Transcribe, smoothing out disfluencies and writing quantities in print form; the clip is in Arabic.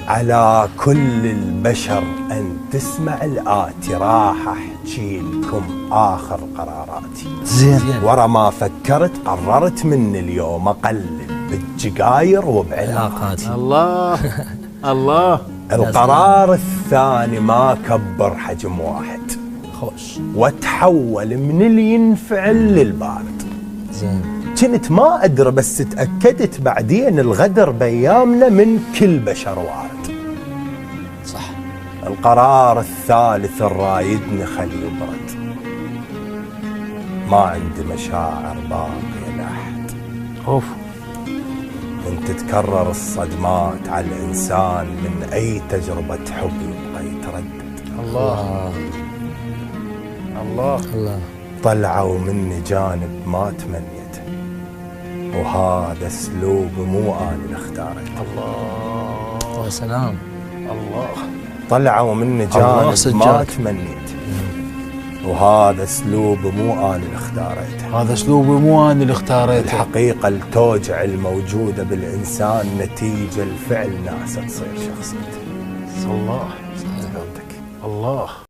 على كل البشر أن تسمع الآتي، راح أحكي لكم آخر قراراتي. زين. ورا ما فكرت قررت من اليوم أقلل بالجقاير وبعلاقاتي. الله الله. القرار الثاني ما كبر حجم واحد، خوش. وتحول من اللي ينفعل للبارد. زين. كنت ما أدري بس تأكدت بعدين الغدر بيامنا من كل بشر وارد. صح. القرار الثالث الرايدني خلي يبرد، ما عندي مشاعر باقية لأحد. اوف. من تتكرر الصدمات على الإنسان من أي تجربة حب يبقى يتردد. الله الله الله. طلعوا مني جانب ما تمنيته، وهذا اسلوب مو انا اللي اختارته. الله يا سلام. الله. طلعوا مني الله جانب صدقك. ما تمنيته، وهذا اسلوب مو انا اللي اختارته. هذا اسلوبي مو انا اللي اختاريته. الحقيقة التوجع الموجودة بالإنسان نتيجة الفعل ناس تصير شخصيته. الله صدقتك. الله.